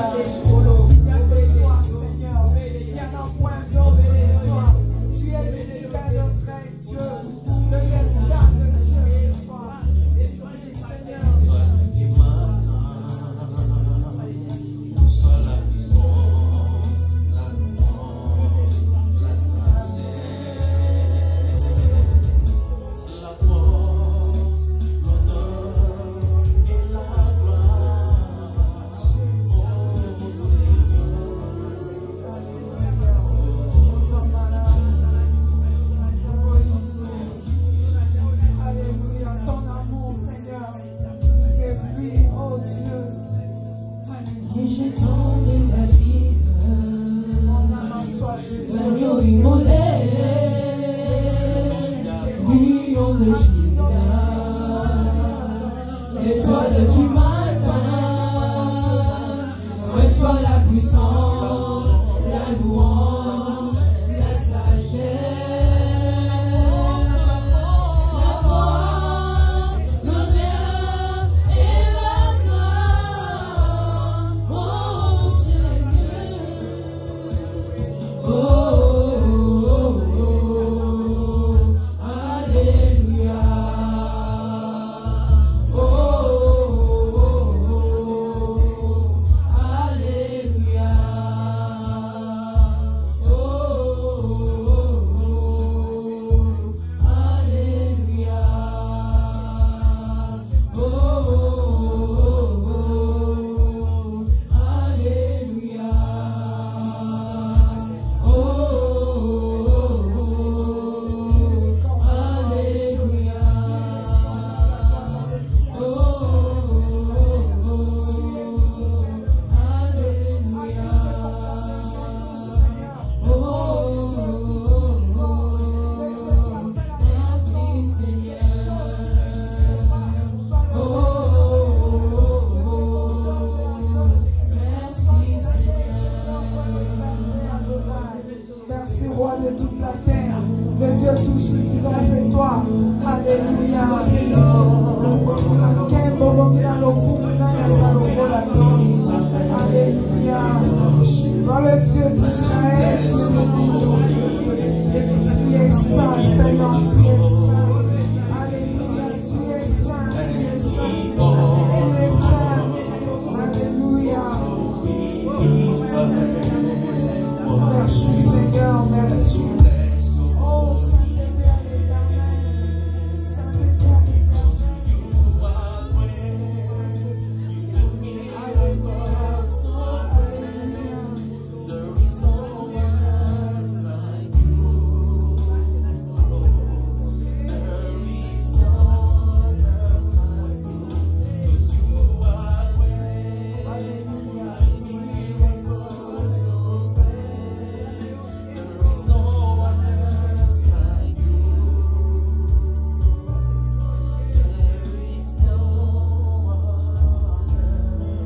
Il n'y a que toi, Seigneur. Il n'y en a point d'autre que toi. Tu es l'éternel vrai Dieu, le véritable Dieu, c'est toi. Oui, Seigneur. Toi qui m'attends, où soit la puissance, la louange, la sagesse, la force, l'honneur et la gloire. Oh Seigneur, Alléluia, ton amour, Seigneur, c'est lui, oh Dieu. Et je tombe de la vie, Mon âme a soif de l'agneau immolé, lion de Juda, l'étoile du matin, reçois la puissance, la louange, la sagesse, la force, l'honneur et la gloire, oh Seigneur. Oh, oh, oh, oh, alléluia. Oh, oh, oh, oh, alléluia. Oh, oh, oh, alléluia. Oh, oh, oh, alléluia. Merci, roi de toute la terre, le Dieu tout suffisant, c'est toi. Alléluia. Alléluia. Dans le Dieu d'Israël, tu es saint, Seigneur, tu es saint. Alléluia, tu es saint, tu es saint. Tu es saint. Alléluia. Merci Seigneur, merci. Oh Saint-Éternel, Saint-Éternel, there is no one else like you. There is no one else like you. 'Cause you are great. Alléluia. Miracles so great. There is no one else like you. There is no one else like you.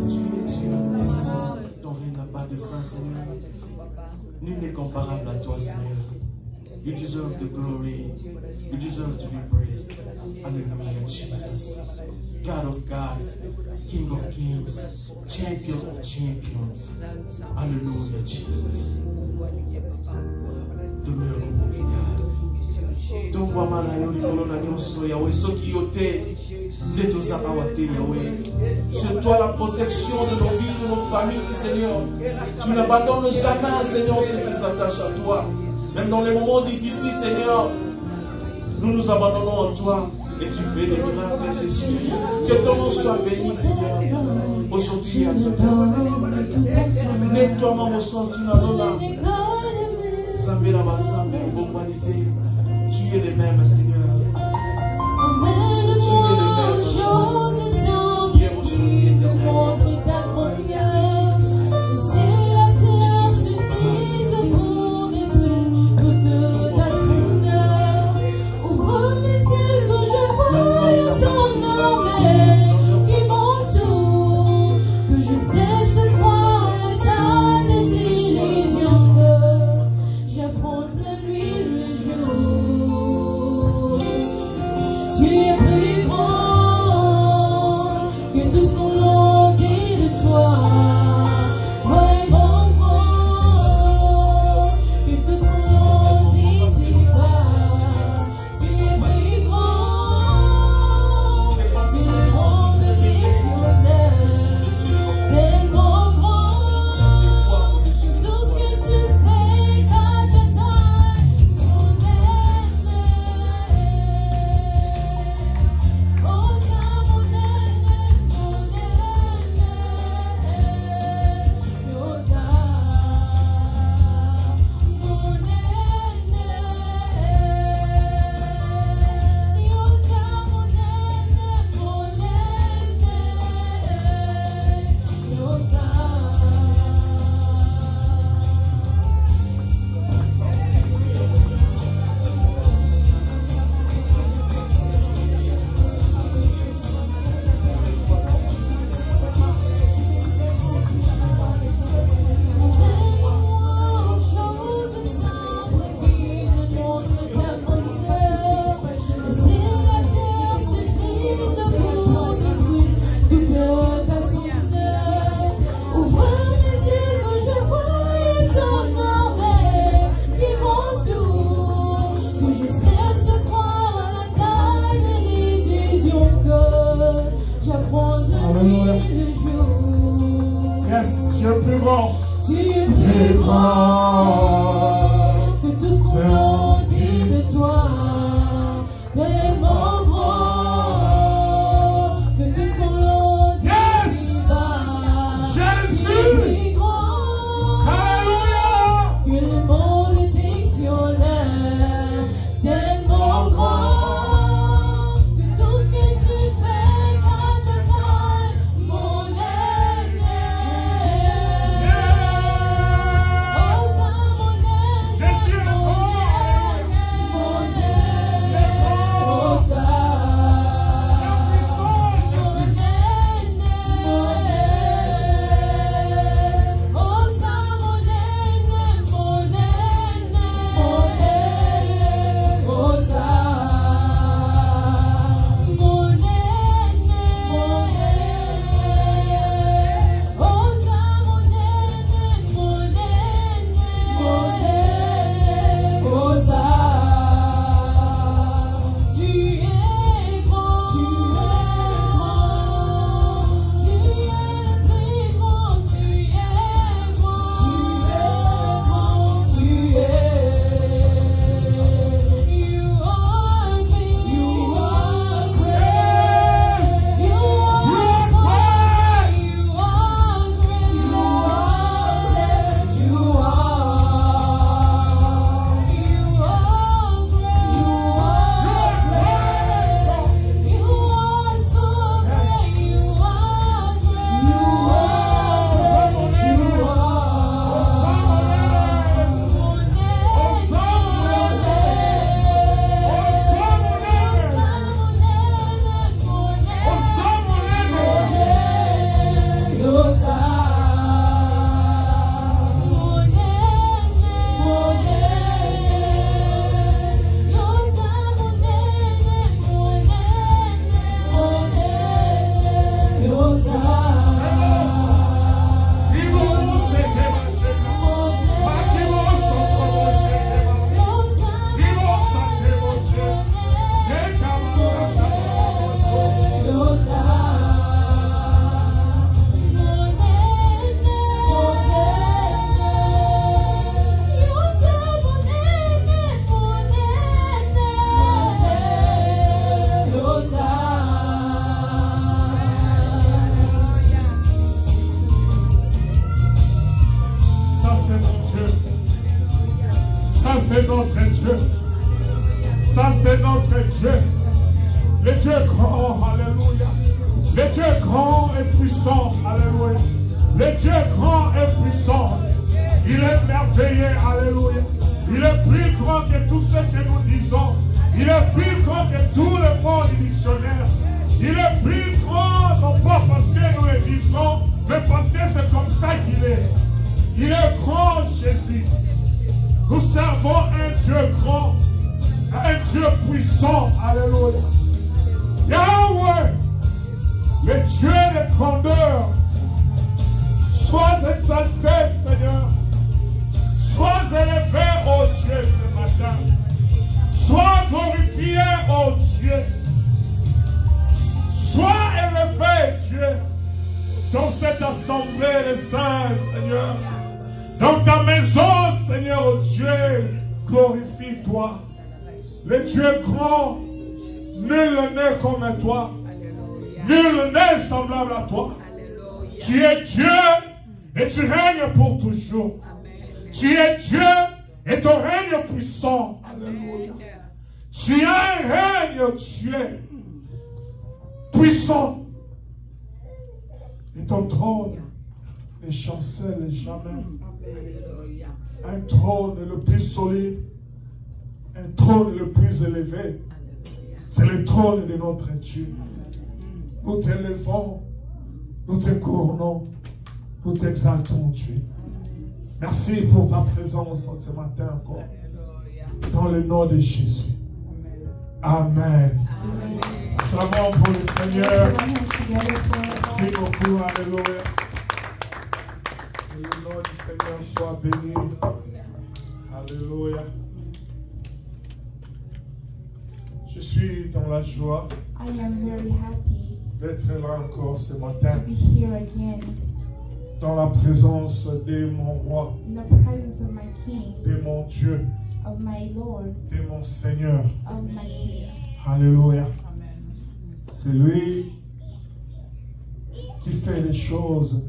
Tu me Nul n'est comparable à toi, Seigneur. You deserve the glory. You deserve to be praised. Hallelujah, Jesus. God of gods, King of kings, Champion of champions. Hallelujah, Jesus. Demeure comme God. Tomba mana yo likolo na nyonso Yahweh soki yo te nde tozaka wa te Yahweh. C'est toi la protection de nos vies, de nos familles, Seigneur. Tu n'abandonnes jamais, Seigneur, ceux qui s'attachent à toi. Même dans les moments difficiles, Seigneur, nous nous abandonnons en toi et tu fais des miracles, Jésus. Que ton nom soit béni, Seigneur. Aujourd'hui, à nettoie-moi mon sang, tu n'as pas Zambé la Zambé, bonne qualité. Tu es le même, Seigneur. Tu es le même, Jésus. Hier, aujourd'hui, éternellement. et puissant. Alléluia. Le Dieu grand et puissant. Il est merveilleux. Alléluia. Il est plus grand que tout ce que nous disons. Il est plus grand que tout le monde du dictionnaire. Il est plus grand, non pas parce que nous le disons, mais parce que c'est comme ça qu'il est. Il est grand, Jésus. Nous servons un Dieu grand, un Dieu puissant. Alléluia. Yahweh, le Dieu de grandeur, sois exalté, Seigneur. Sois élevé, ô Dieu, ce matin. Sois glorifié, ô Dieu. Sois élevé, Dieu, dans cette assemblée des saints, Seigneur. Dans ta maison, Seigneur, oh Dieu, glorifie-toi. Le Dieu grand, nul n'est comme toi. Nul n'est semblable à toi. Tu es Dieu et tu règnes pour toujours. Tu es Dieu et ton règne puissant. Alléluia. Tu as un règne, Dieu, puissant. Et ton trône ne chancelle jamais. Un trône le plus solide, un trône le plus élevé, c'est le trône de notre Dieu. Nous t'élevons, nous te couronnons, nous t'exaltons, Dieu. Merci pour ta présence ce matin encore. Dans le nom de Jésus. Amen. Acclamons pour le Seigneur. Merci beaucoup. Alléluia. Que le nom du Seigneur soit béni. Alléluia. Je suis dans la joie I am very happy d'être là encore ce to matin be here again dans la présence de mon roi, in the presence of my King, de mon Dieu, of my Lord, de mon Seigneur. of my King. Alléluia. C'est lui qui fait les choses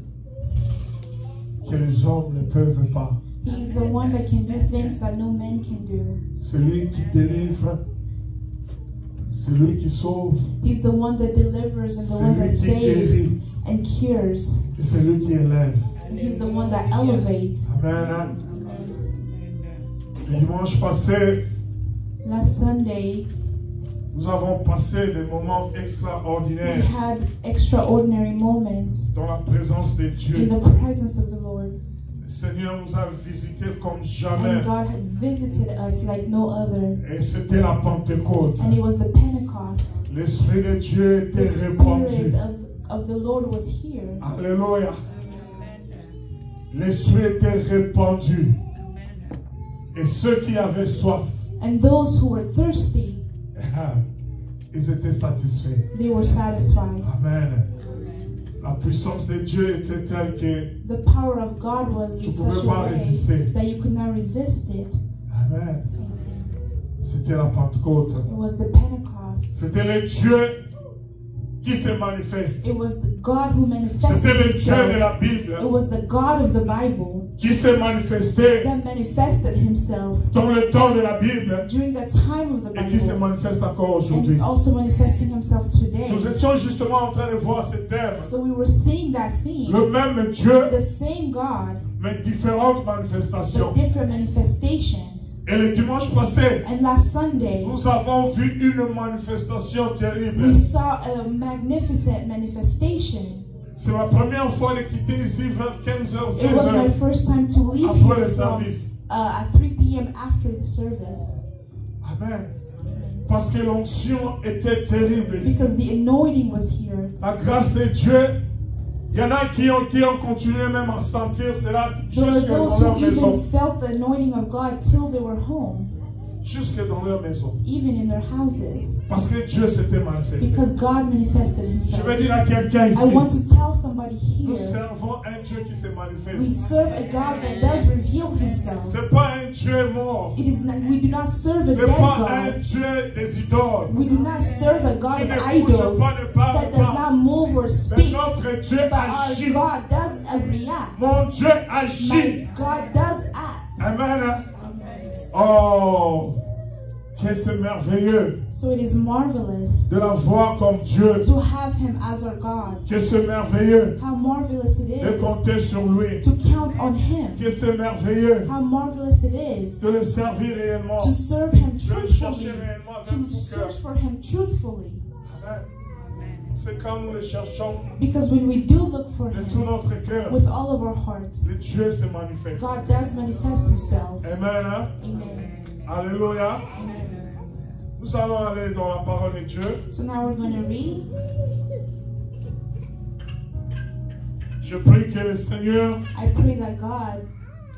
que les hommes ne peuvent pas. He is the one that can do things that no man can do. C'est lui qui délivre. C'est lui qui sauve. He's the one that delivers and the C'est one lui that qui guérit. saves and cures. Et c'est lui qui élève. And he's the one that elevates. Amen. Le dimanche passé, Last Sunday, nous avons passé des moments we extraordinaires had extraordinary moments dans la présence de in Dieu. the presence of the Lord. Le Seigneur nous a visités comme jamais. And God had visited us like no other. Et c'était la Pentecôte. And it was the Pentecost. L'Esprit de Dieu The était Spirit répandu. of the Lord was here. Alléluia. L'Esprit était répandu. Et ceux qui avaient soif, And those who were thirsty, ils étaient satisfaits. they were satisfied. Amen. La puissance de Dieu était telle que The power of God was tu in ne pouvais such a pas way résister. that you could not resist it. Amen. C'était la Pentecôte. It was the Pentecost. C'était le Dieu qui se manifeste. It was the God who manifested C'était le Dieu de himself. la Bible It was the God of the Bible qui s'est manifesté that manifested himself dans le temps de la Bible during the time of the et qui se Bible. manifeste encore And aujourd'hui. he's also manifesting himself today. Nous étions justement en train de voir ce thème. So we were seeing that theme. Le même Dieu, The same God, mais différentes but manifestations. different manifestations. Et le dimanche passé, And last Sunday, nous avons vu une manifestation terrible. we saw a magnificent manifestation. C'est la première fois de quitter ici vers 15h, It was my 16h first time to leave après here le from, service. at 3 p.m. after the service. Amen. Parce que l'onction était terrible ici. Because the anointing was here. La grâce de Dieu, il y en a qui ont continué même à sentir cela There were jusque those dans leur who even maison. felt the anointing of God till they were home, Jusque dans leur maison. even in their houses. Parce que Dieu s'était manifesté. Because God manifested Je himself. vais dire à quelqu'un I ici, want to tell somebody nous here, servons un Dieu qui se we manifeste. serve a God that does reveal himself. C'est pas un Dieu mort. It is not, we do not serve a C'est dead pas un God. Dieu des idoles. We do not serve a God Qui of ne bouge idols pas, ne parle that does pas. not move or Mais speak. notre Dieu But our agit. God does react. Mon Dieu My agit. God does act. Amen. Oh. Que c'est merveilleux So it is marvelous de la voir comme Dieu. to have him as our God. Que c'est merveilleux How marvelous it de is compter sur lui. to count on him. Que c'est merveilleux How marvelous it is de le servir réellement. to serve him De le chercher truthfully, réellement avec to tout cœur. search for him truthfully. Amen. C'est quand nous le cherchons Because when we do look for de tout him notre cœur, with all of our hearts, le Dieu se manifeste. God does manifest himself. Amen. Hein? Amen. Alléluia. Amen. Nous allons aller dans la parole de Dieu. So now we're going to read. Je prie que le Seigneur I pray that God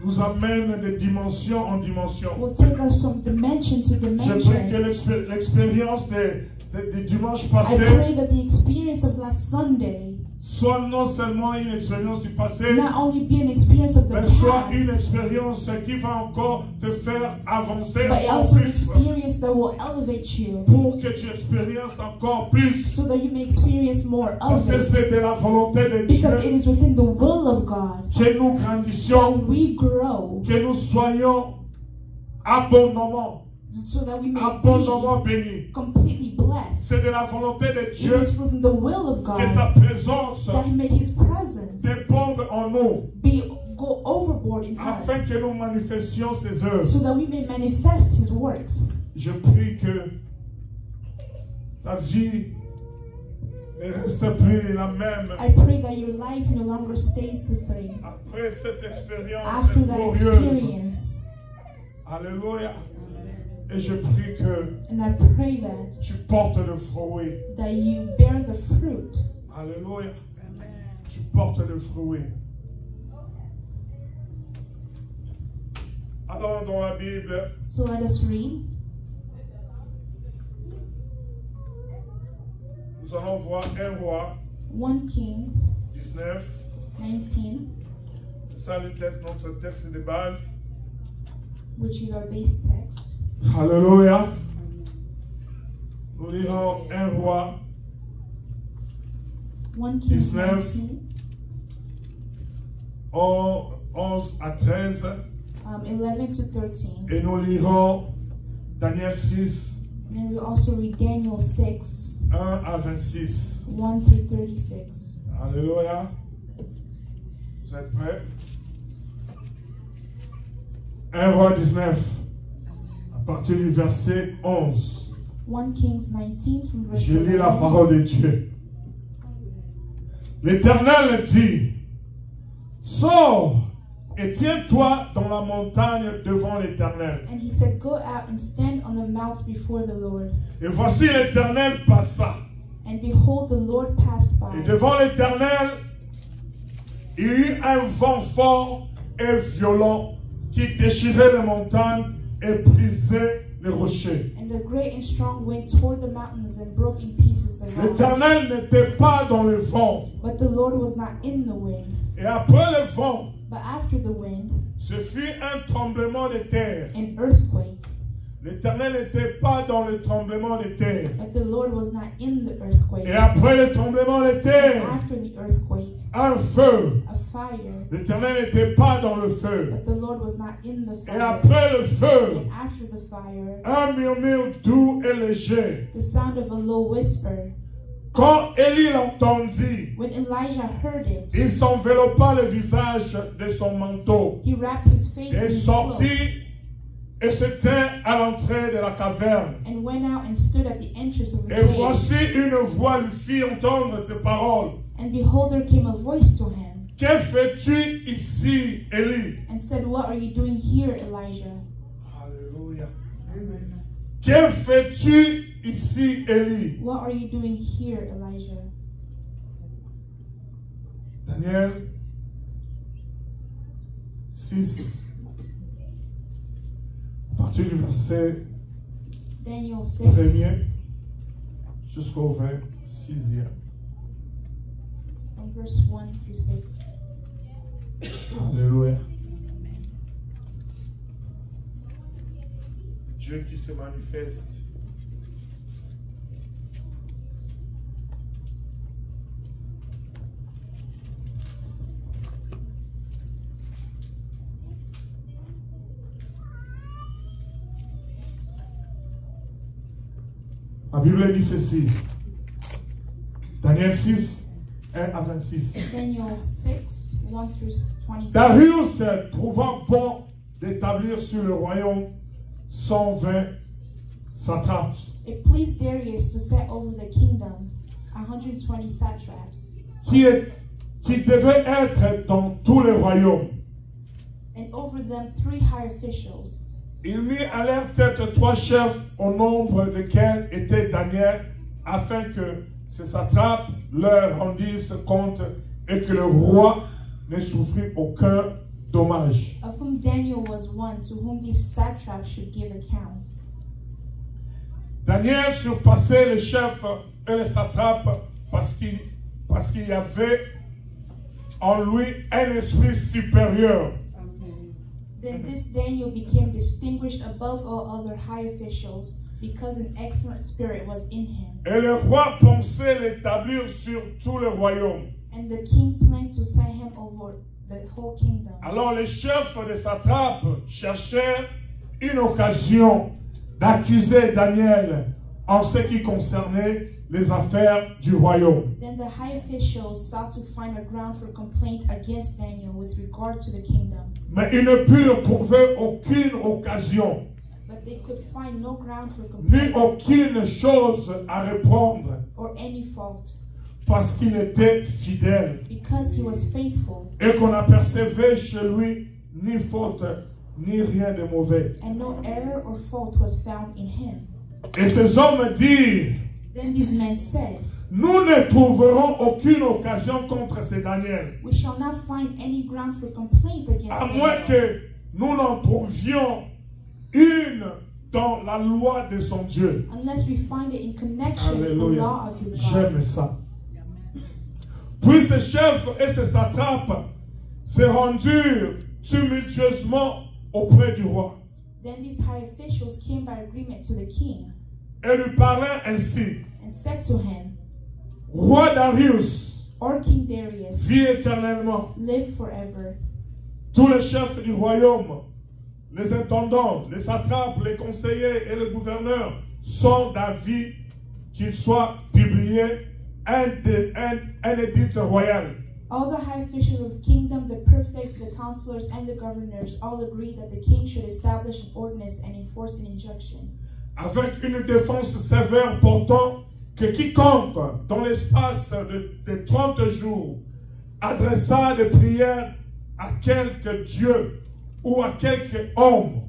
nous amène de dimension en dimension. will take us from dimension to Je prie dimension. que l'expérience des dimanches I passés pray that the experience of last Sunday soit non seulement une expérience du passé, not only be an experience of the mais soit une past, expérience qui va encore te faire avancer but encore also an plus experience that will elevate you pour que tu expériences encore plus. so that you may experience more Parce of que it. c'est de la volonté de Because it Dieu is within the will of God que nous that grandissions, we grow, que nous soyons abondamment so that we may abondamment be bénis. completely blessed. C'est de la volonté de It Dieu is from the will of que sa God présence that He may His presence déborde en nous go overboard in afin us, que nous manifestions ses œuvres. so that we may manifest His works. Je prie que ta vie ne reste plus la même I pray that your life no longer stays the same après cette expérience after that glorieuse. experience. Alléluia. Et je prie que And I pray that tu portes le fruit. you bear the fruit. Alléluia. Tu portes le fruit. Allons dans la Bible. So let us read. Nous allons voir 1 Roi 1 Kings 19. 19, Ça, notre texte de base. which is our base text. Alléluia. Nous lirons 1 Roi 1 Kings 19. 19, 11 à 13. 11 to 13. Et nous lirons Daniel 6, And then we also read Daniel 6, 1 à 26. 1 through 36. Alléluia. Vous êtes prêts? 1 Roi 19, à partir du verset 11. 1 Kings 19 from verse Je lis la 11. parole de Dieu. L'Éternel dit, sors et tiens-toi dans la montagne devant l'Éternel. And he said, go out and stand on the mount before the Lord. Et voici l'Éternel passa. And behold, the Lord passed Et by. devant l'Éternel, il y eut un vent fort et violent qui déchirait les montagnes et brisait les rochers. And a great and strong wind tore the mountains and broke in pieces the rocks. L'Éternel n'était pas dans le vent. But the Lord was not in the wind. Et après le vent, But after the wind, ce fut un tremblement de terre. an earthquake. L'Éternel n'était pas dans le tremblement de terre. But the Lord was not in the earthquake. Et après le tremblement de And terre, after the earthquake, un feu. a fire. L'Éternel n'était pas dans le feu. But the Lord was not in the Et fire. après le feu, And after the fire, un murmure doux et léger. the sound of a low whisper. Quand Élie l'entendit, When Elijah heard it, il s'enveloppa le visage de son manteau he wrapped his face in et his cloak sortit et se tint à l'entrée de la caverne. and went out and stood at the entrance of the Et cave. voici une voix lui fit entendre ces paroles. And behold, there came a voice to him Que fais-tu ici, Élie? and said, what are you doing here, Elijah? Alléluia. Que fais-tu ici, Élie? What are you doing here, Elijah? Daniel 6, à partir du verset Daniel 6, 1er jusqu'au 26e. from verse 1 through 6. Alléluia. Dieu qui se manifeste. La Bible dit ceci. Daniel 6, 1 à 26. Daniel 6, 1 through 26. Darius, trouvant bon d'établir sur le royaume 120 satrapes, It pleased Darius to set over the kingdom 120 satraps, qui devaient être dans tous les royaumes. and over them 3 high officials. Il mit à leur tête 3 chefs, au nombre desquels était Daniel, afin que ces satrapes leur rendissent compte et que le roi ne souffrit aucun dommage. Of whom Daniel was one, to whom these satraps should give account. Daniel surpassait les chefs et les satrapes parce qu'il y avait en lui un esprit supérieur. Then this Daniel became distinguished above all other high officials, because an excellent spirit was in him. Et le roi pensait l'établir sur tout le royaume. And the king planned to set him over the whole kingdom. Alors les chefs des satrapes cherchèrent une occasion d'accuser Daniel en ce qui concernait les affaires du royaume. Then the high officials sought to find a ground for complaint against Daniel with regard to the kingdom. Mais ils ne purent trouver aucune occasion, But they could find no ground for ni complaint aucune chose à répondre, or any fault, parce qu'il était fidèle because he was faithful, et qu'on n'apercevait chez lui ni faute, ni rien de mauvais. and no error or fault was found in him. Et ces hommes dirent, Then these men said, nous ne trouverons aucune occasion contre ce Daniel, we shall not find any ground for complaint against à moins Daniel, que nous n'en trouvions une dans la loi de son Dieu. unless we find it in connection with the Alléluia. law of his God. J'aime ça. Puis ces chefs et ces satrapes se rendirent tumultueusement auprès du roi Then these high officials came by agreement to the king et lui parlèrent ainsi. and said to him, Roi Darius, O King Darius, vis éternellement. live forever. Tous les chefs du royaume, les intendants, les satrapes, les conseillers et les gouverneurs sont d'avis qu'il soit publié un édit royal. All the high officials of the kingdom, the prefects, the counselors, and the governors all agree that the king should establish an ordinance and enforce an injunction, Avec une défense sévère portant que quiconque, dans l'espace de 30 jours, adressa des prières à quelque Dieu ou à quelque homme,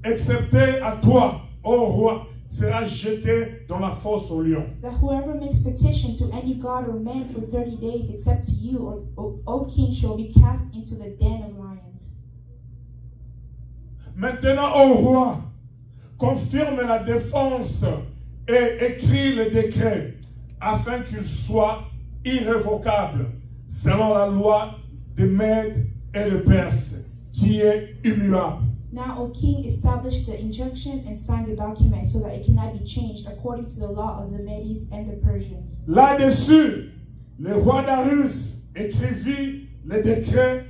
excepté à toi, ô roi, sera jeté dans la fosse au lion. that whoever makes petition to any god or man for 30 days except to you, O king, shall be cast into the den of lions. Maintenant, ô roi, confirme la défense et écris le décret afin qu'il soit irrévocable selon la loi des Mèdes et de Perse qui est immuable. Now, O king, establish the injunction and sign the document so that it cannot be changed according to the law of the Medes and the Persians. Là-dessus, le roi Darius écrivit le décret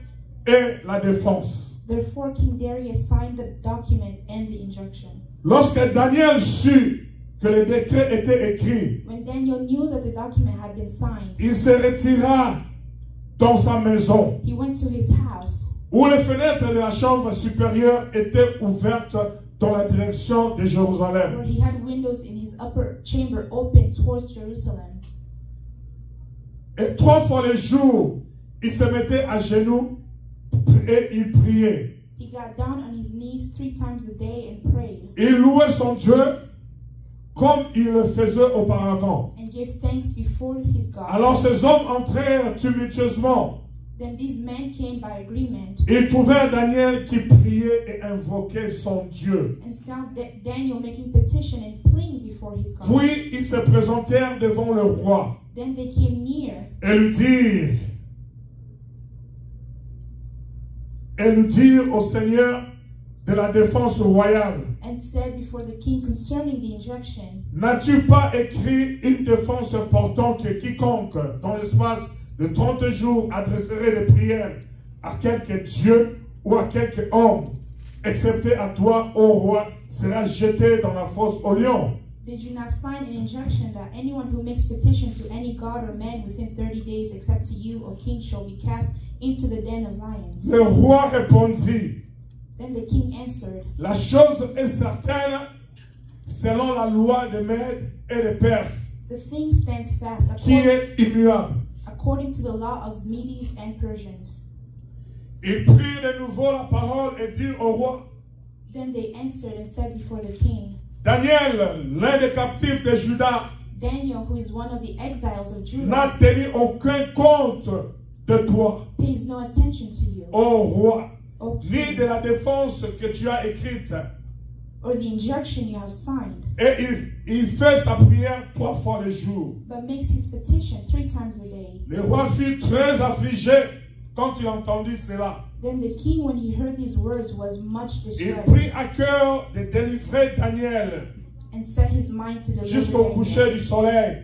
et la défense. Therefore, King Darius signed the document and the injunction. Lorsque Daniel sut que le décret était écrit, When Daniel knew that the document had been signed, il se retira dans sa maison, he went to his house, où les fenêtres de la chambre supérieure étaient ouvertes dans la direction de where Jérusalem. he had windows in his upper chamber open towards Jerusalem. Et 3 fois le jour, il se mettait à genoux et il priait. He got down on his knees 3 times a day and prayed, Il louait son Dieu comme il le faisait auparavant. and gave thanks before his God. Alors ces hommes entrèrent tumultueusement. Then these men came by agreement Ils trouvèrent Daniel qui priait et invoquait son Dieu. and found Daniel making petition and pleading before his God. Puis ils se présentèrent devant le roi Then they came near et lui dirent au Seigneur de la défense royale, and said before the king concerning the injunction, n'as-tu pas écrit une défense portant que quiconque, dans l'espace de 30 jours, adresserait des prières à quelque Dieu ou à quelque homme, excepté à toi, ô roi, sera jeté dans la fosse au lion? Did you not sign an injunction that anyone who makes petition to any god or man within 30 days except to you, O king, shall be cast into the den of lions? Le roi répondit, Then the king answered, la chose est certaine, selon la loi des Mèdes et des Perses, the thing stands fast qui est immuable. according to the law of Medes and Persians. Il prit de nouveau la parole et dit au roi, Then they answered and said before the king, Daniel, l'un des captifs de Juda, Daniel, who is one of the exiles of Judah, n'a tenu aucun compte de toi, pays no attention to you, ô roi, O ni king, de la défense que tu as écrite. or the injunction you have signed, Et il fait sa prière 3 fois le jour. but makes his petition 3 times a day. Le roi fut très affligé quand il entendit cela. Then the king, when he heard these words, was much Il distressed prit à cœur de délivrer Daniel and set his mind to deliver jusqu'au Daniel. coucher du soleil.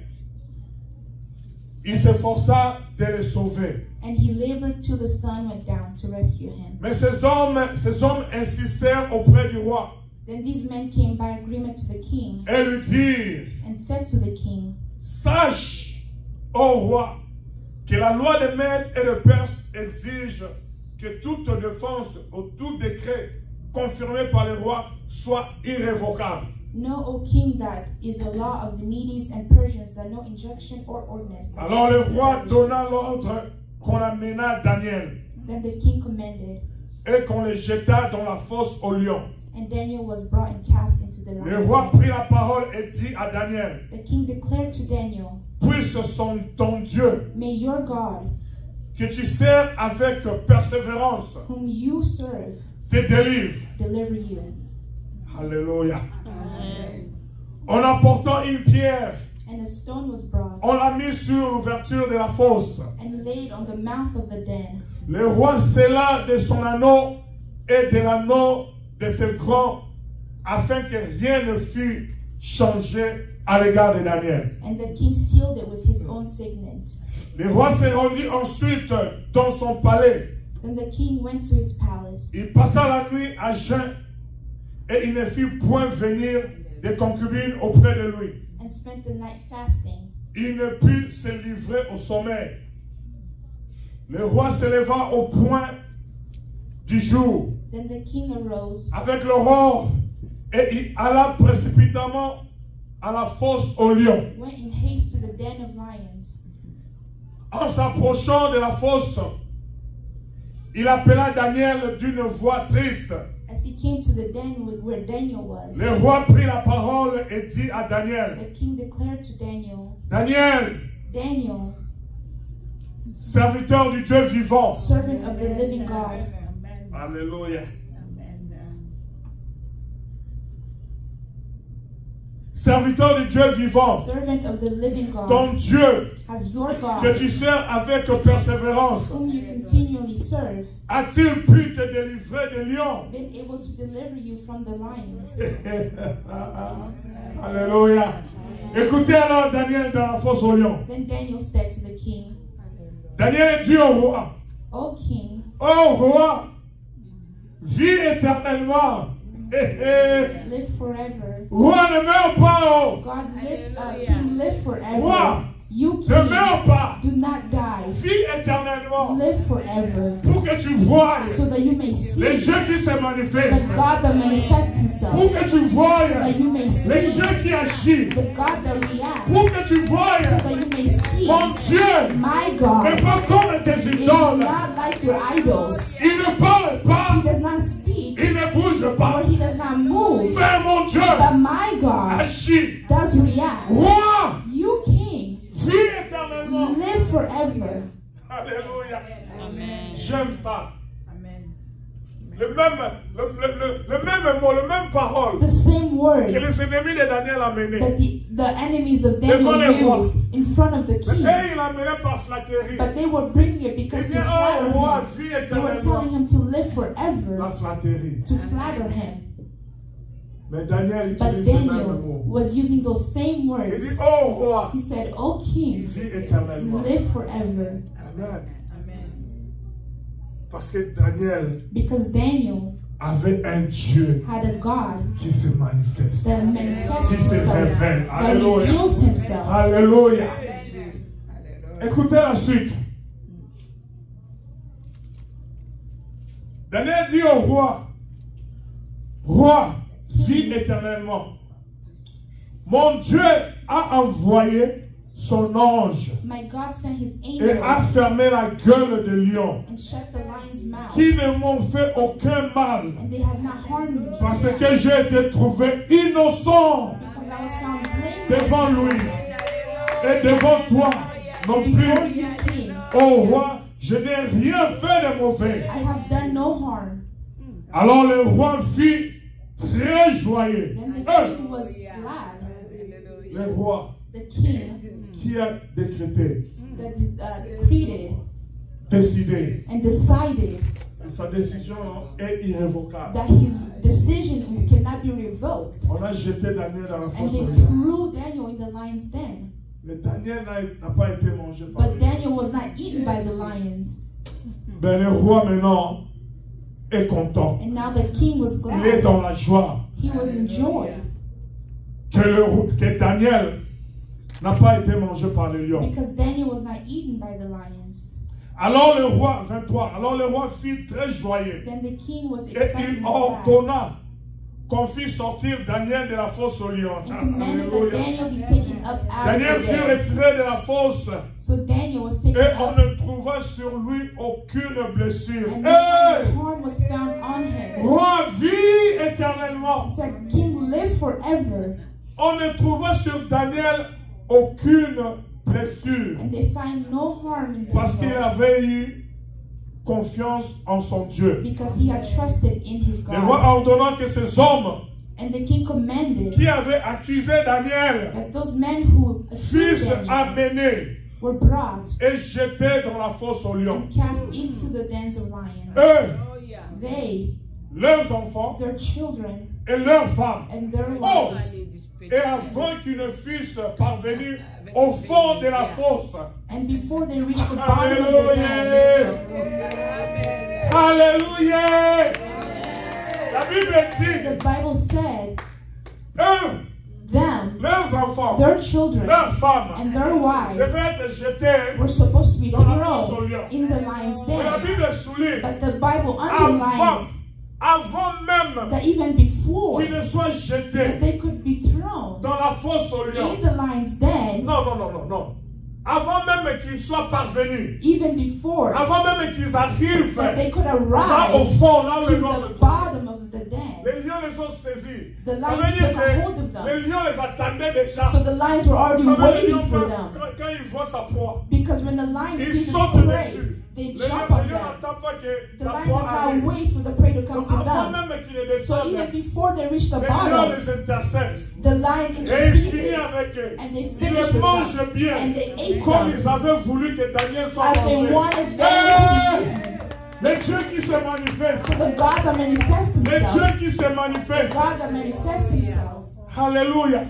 Il s'efforça de le sauver. And he labored till the sun went down to rescue him. Mais ces hommes insistèrent auprès du roi Then these men came by agreement to the king et lui dirent, and said to the king, sache, ô roi, que la loi des Mèdes et de Perses exige que toute défense ou tout décret confirmé par le roi soit irrévocable. Know, O king, that is a law of the Medes and Persians, that no injunction or ordinance. Alors le roi donna l'ordre qu'on amena Daniel Then the king commanded, et qu'on le jeta dans la fosse aux lions. and Daniel was brought and cast into the Le lion's roi den. prit la parole et dit à Daniel, The king declared to Daniel, puisse ton Dieu, May your God, que tu sers avec persévérance, whom you serve, te délivre. deliver you. Alléluia. En apportant une pierre, And a stone was brought on l'a mis sur l'ouverture de la fosse. and laid on the mouth of the den. Le roi scella de son anneau et de l'anneau de ses grands, afin que rien ne fût changé à l'égard de Daniel. And the king sealed it with his own signet. Le roi se rendit ensuite dans son palais. Then the king went to his palace. Il passa la nuit à jeun et il ne fit point venir des concubines auprès de lui. And spent the night fasting. Il ne put se livrer au sommeil. Le roi se leva au point du jour Then the king arose avec l'aurore et il alla précipitamment à la fosse aux lions. went in haste to the den of lions. En s'approchant de la fosse, il appela Daniel d'une voix triste. As he came to the den where Daniel was, Le roi prit la parole et dit à Daniel, the king declared to Daniel, Daniel, Daniel, serviteur du Dieu vivant. servant of the living God, Alléluia. Serviteur du Dieu vivant, servant of the living ton God, Dieu has your que God, tu sers avec persévérance, whom you continually serve, a-t-il pu te délivrer des lions? been able to deliver you from the lions? Alléluia. Écoutez alors Daniel dans la fosse aux lions. Then Daniel said to the king, Daniel dit au roi, O king, ô roi, vis éternellement. live forever. Roi, ne meurs pas, oh. God, king, live forever. Roi, You, ne king, meurs pas. do not die. Vis éternellement. Live forever, Pour que tu voies so that you may le see Dieu qui se manifeste. the God that manifests himself, Pour que tu voies so that you may le see Dieu qui agit. the God that reacts, Pour que tu voies so that you may see mon Dieu my n'est God pas comme tes is idoles. not like your idols. Il ne parle pas. He does not speak, Il ne bouge pas. or he does not move, Mais mon Dieu but my God agit. does react. Roi, You, king, vis éternellement. live forever. Alléluia. Amen. J'aime ça. Amen. Le même mot, le même parole The same que words les ennemis de Daniel a mené. that the enemies of Devant les Daniel rois. used in front of the Mais king, il l'a mené par flatterie. but they were bringing it Il because dit, to oh flatter roi, him. vis They were éternellement. telling him to live La forever, flatterie. to flatter him. Mais Daniel But utilise ce même Daniel mot. was using those same Il dit, words. oh roi, He said, O king, vis éternellement. live forever. Amen. Amen. Parce que Daniel Because Daniel avait un Dieu had a God qui se manifeste, that manifests qui se himself, révèle. that Alléluia. reveals himself. Alléluia. Écoutez la suite. Daniel dit au roi, roi, vis éternellement. Mon Dieu a envoyé son ange My God sent his et a angels fermé la gueule de lion, and shut the lion's mouth, qui ne m'ont fait aucun mal, and they have not harmed me, parce que j'ai été trouvé innocent because I was found blameless devant lui et devant toi non before plus. you, King. Ô roi, je n'ai rien fait de mauvais. I have done no harm. Alors le roi fut très joyeux. Then the king was glad. Le roi The king qui a décrété, that decreed décidé, and decided et sa décision est irrévocable. that his decision cannot be revoked. On a jeté Daniel dans la And fosse they aux lions. threw Daniel in the lion's den. Mais Daniel n'a pas été mangé par But lui. Daniel was not eaten by the lions. Ben, le roi maintenant est content. And now the king was Il est glad. dans la joie He was in joy que Daniel n'a pas été mangé par les lions. because Daniel was not eaten by the lions. Alors le roi, 23, alors le roi fut très joyeux Then the king was et excited il and glad ordonna qu'on fit sortir Daniel de la fosse aux lions. and commanded that Alléluia. Daniel be taken up out Daniel of the fut den. retiré de la fosse So Daniel was taken et on up, ne trouva sur lui aucune blessure. and no Hey! harm was found on him. Roi, vis éternellement. He said, King, live forever. On ne trouva sur Daniel aucune blessure And they find no harm in parce qu'il Daniel avait eu confiance en son Dieu. because he had trusted in his Le roi God. ordonna que ces hommes And the king commanded qui avaient accusé Daniel that those men who accused fussent Daniel amenés were brought et jetés dans la fosse aux lions. and cast into the dens of lions. Eux, They, leurs enfants their children, et leurs femmes. and their Oh! wives. Et avant qu'ils ne fussent parvenus au fond de la fosse. And before they reached the bottom of the den, Alléluia! Alléluia! La Bible the dit, Bible said, eux, them, leurs enfants, their children, leurs femmes, and their wives devaient être jetés. were supposed to be Dans la fosse aux thrown lions. in the lion's Mais la den. Bible souligne, But the Bible avant, underlines avant même that even before qu'ils ne soient jetés that they could be thrown dans la fosse aux lions. in the lion's den, Non, non, non, non, non. Avant même qu'ils soient parvenus, even before avant même qu'ils arrivent that they could là au arrive fond, là où to les lions se the trouvent, bottom of the den. les lions les ont saisis. The Ça lions veut dire took a hold of que them. les lions les attendaient déjà. So the lions were already Ça veut dire waiting que for them. quand ils voient sa proie, Because when the lion ils sees his sautent prey, dessus. they Les jump lions on them. n'attendent pas que The la lion proie does not arrive. wait for the prey to come Donc, to avant them. même qu'ils ne So descendent, even before they reach the les lions bottom, les interceptent. the lion Et ils finissent interceded avec eux. and they Ils finished les with mangent them. bien. And they ate Comme them ils avaient voulu que Daniel soit as they mangé. wanted them Hey! to be. Les dieux qui se manifestent. The God that manifests Les dieux himself. qui se The manifestent. God that manifests himself. Alléluia.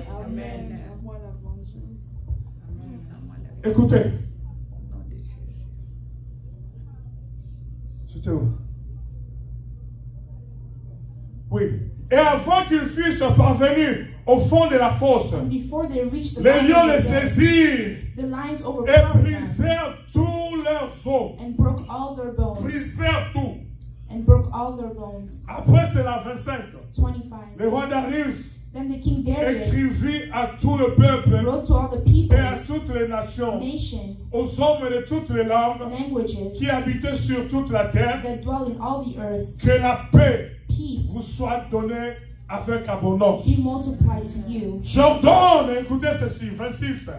Écoutez. C'était où? Oui. Et avant qu'ils fussent parvenus au fond de la fosse, And before they reached the les bottom lions of les the den, saisirent the lions et overpowered them brisèrent tous leurs os. and broke all their bones. Brisèrent tout. And broke all their bones. Après, c'est la 25. 25. Le roi Darius Then the king Darius écrivit à tout le peuple wrote to all the et à peoples, toutes les nations, nations, aux hommes de toutes les langues languages qui habitaient sur toute la terre, that dwell in all the earth, que la paix peace vous soit donnée avec abondance. be multiplied to you. J'ordonne, écoutez ceci, 26.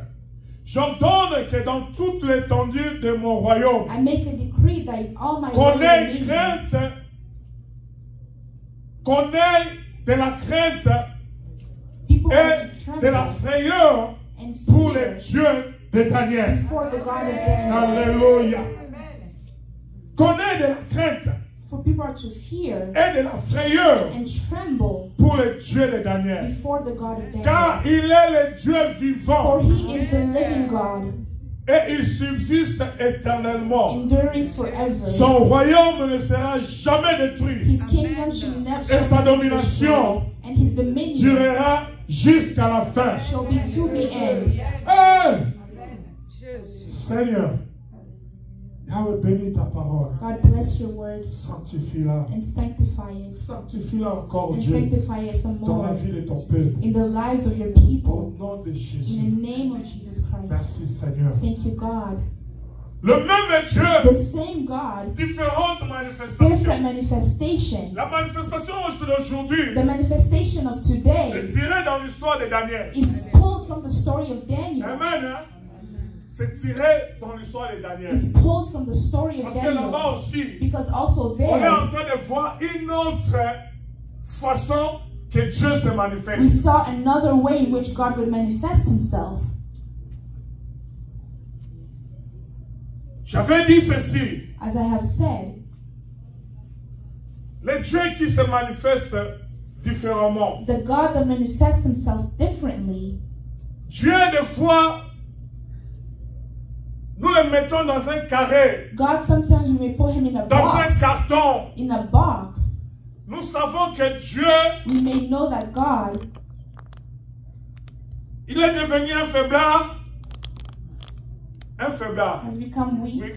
J'ordonne que dans toute l'étendue de mon royaume, I make a decree that in all my qu'on ait dominion, crainte, qu'on ait de la crainte people are et to de la tremble frayeur and pour fear les dieux de Daniel. before the God of Daniel. Alléluia. Qu'on ait de la crainte For people are to fear et de la frayeur and tremble pour les dieux de Daniel. before the God of Daniel. Car il est le Dieu For vivant. he is the living God. et il subsiste éternellement. enduring forever. Son royaume ne sera jamais détruit. His kingdom shall never Et sa domination and his dominion durera jusqu'à la fin. shall be to the end. Hey! Seigneur, Yahweh, bénis ta parole. God bless your word Sanctifie-la. and sanctify it. Sanctifie-la encore, And Dieu, sanctify it some dans la more vie de ton peuple. in the lives of your Au people. nom de In Jésus. the name of Jesus Christ. Merci, Seigneur. Thank you, God. Le même Dieu, The same God, différentes manifestations. different manifestations. La manifestation d'aujourd'hui, The manifestation of c'est today tiré dans l'histoire de Daniel. is pulled from the story of Daniel. Amen. Hein? C'est tiré dans l'histoire de Daniel. It's pulled from the story of Parce que là-bas Daniel. aussi, Because also on est en there, train de voir une autre façon que Dieu se we manifeste. saw another way in which God would manifest himself. J'avais dit ceci. As I have said, Les dieux qui se manifestent différemment. the God that manifests himself differently, Dieu, des fois, nous le mettons dans un carré, God sometimes we may put him in a dans un box. carton. In a box, Nous savons que Dieu, we may know that God il est devenu un faiblard. Un faiblard. has become weak, Oui.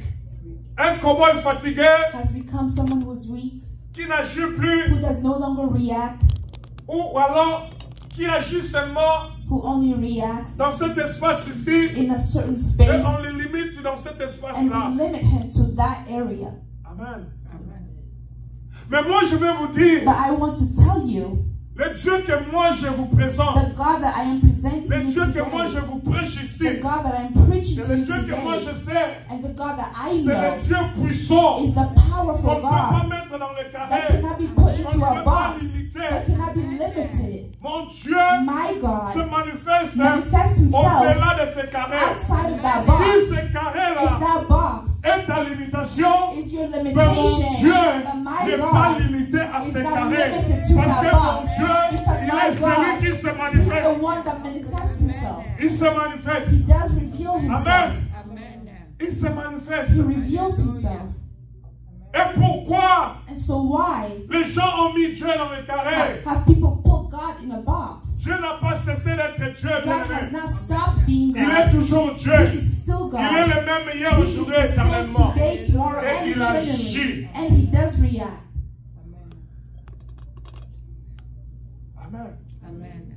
Un cowboy fatigué has become someone who's weak, qui n'agit plus, who does no longer react, ou alors qui agit seulement who only reacts dans cet espace ici, in a certain et space, on le limite dans cet and espace-là. we limit him to that area. Amen. Mais moi, je vais vous dire, But I want to tell you, le Dieu que moi je vous présente, the God that I am presenting le you Dieu que moi je today, vous prêche ici, the God that I'm preaching et to le you Dieu que moi je today, sais, and the God that I c'est know le Dieu puissant is the qu'on powerful ne peut pas God mettre dans le that carré, cannot be put qu'on into ne a peut pas box, limiter. that cannot be limited. Mon Dieu My se God manifeste manifests himself au-delà de ce carré. outside of that Si box. ce If carré-là that box est ta limitation, is your mais mon limitation, Dieu but my n'est pas God limité à is ce not carré. limited to Parce that que mon box. Dieu, Because il my est celui God qui se is the manifeste. one that manifests himself. Il se manifeste. He does reveal himself. Amen. Il se manifeste. He reveals himself. Et pourquoi And so why les gens ont mis Dieu dans le carré? have people put God in a box? Dieu n'a pas cessé d'être Dieu. God has bien-aimé. not stopped being Il est God. toujours Dieu. He is still God. Il est le même hier, He is aujourd'hui, the same éternellement. today, tomorrow, Et and il eternally. agit. And he does react. Amen.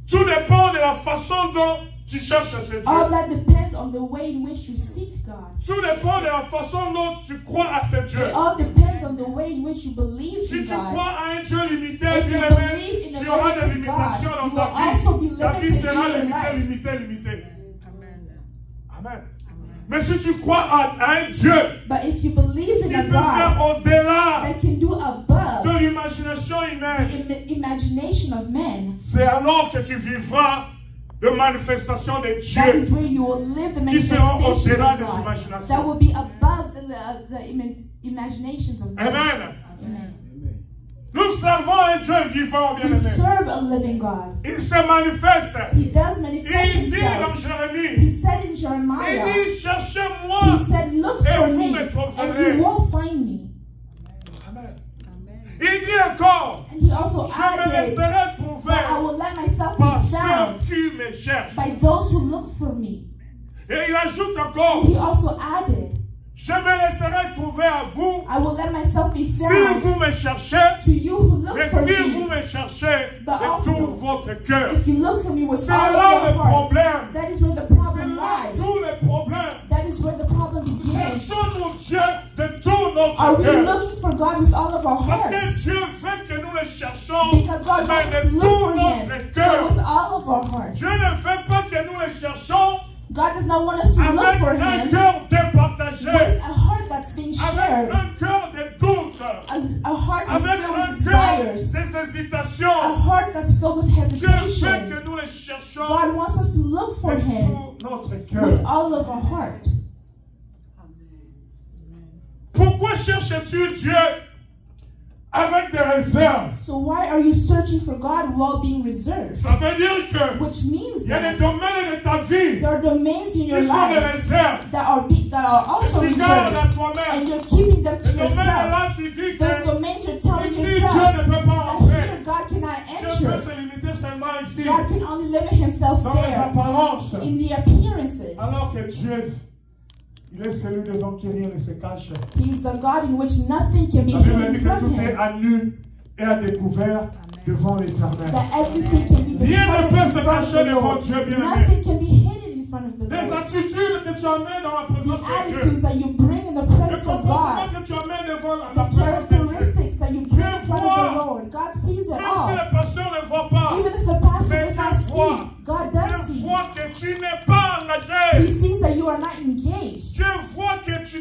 Tout dépend de la façon dont tu cherches ce All Dieu. that depends on the way in which you seek God. Tout dépend de la façon dont tu crois à ce Dieu. It all depends on the way in which you believe Si in tu God. crois à un Dieu limité, If bien you aimé, believe in tu a auras des limited limitations God, dans you ta will also be vie. Ta vie limited sera in your limitée, life. limitée. Amen. Mais si tu crois à un Dieu But if you believe qui in a peut faire God au-delà that can do de above l'imagination humaine, the imagination of man, c'est alors que tu vivras de manifestations de that is Dieu where you will live the qui seront manifestations au-delà of des God. imaginations. That will be above the imaginations of God. Amen. Amen. Nous servons un Dieu vivant, bien We aimé. serve a living God. Il se manifeste. He does manifest Il dit dans himself. Jérémie, He said in il Jeremiah, dit, cherchez-moi. he said, look Et for vous me, me and trouverez. you will find me. Amen. Il dit encore, And he also je me added, laisserai that I trouver will let myself par be found ceux qui me cherchent. by those who look for me. Et il ajoute encore, And he also added, je me laisserai trouver à vous I will let myself be si found vous me cherchez, to you who look et for si vous me. me cherchez But de also, tout votre cœur. If you look for me with C'est all là of le your heart, problème. that is where the C'est problem là lies. tout le problème. That is where the problem begins. Cherchons-nous Dieu de tout notre Are we cœur. looking for God with all of our Parce que hearts? Dieu veut que nous le cherchons Because God mais wants us de to look tout for Him notre but cœur. with all of our hearts. Dieu ne veut pas que nous le cherchons God does not want us to look avec for un Him cœur départagé, with a heart that's being avec shared, un cœur de doute, a heart that's avec filled un with cœur desires, des hésitations. a heart that's filled with Dieu veut hesitations. que nous le cherchions God wants us to look for de Him tout notre with cœur. all of our heart. Pourquoi cherches-tu Dieu avec des réserves. So why are you searching for God while being reserved? Ça veut dire que Which means il y a des that domaines de ta vie there are domains in your qui sont des life réserves. that are also Tu gardes reserved, à toi-même. and you're keeping them to Ce domaine yourself. là, tu dis Those que domains you're telling ici, Dieu yourself ne peut pas that entrer. here God cannot Dieu peut enter. se limiter seulement ici, God can only limit himself dans les there apparences. in the appearances. Alors que Dieu, il est celui devant qui rien ne se cache. He's the God in which nothing can be La Bible hidden dit que from tout est him. à nu et à découvert devant l'Éternel. That everything can be Rien ne peut discovered se in front of cacher the devant Lord. Dieu, bien-aimé. Nothing can be hidden in front of the Les Lord. attitudes que tu amènes dans la The présence de Dieu, attitudes that you bring in the le presence of comportement God, que tu amènes devant la the présence de Dieu, characteristics that you bring in front of the Lord, God sees it même si all. le pasteur ne voit pas, Even if the pastor mais does not Dieu see, voit. God does Dieu see. voit que tu n'es pas He engagé. sees that you are not engaged. Dieu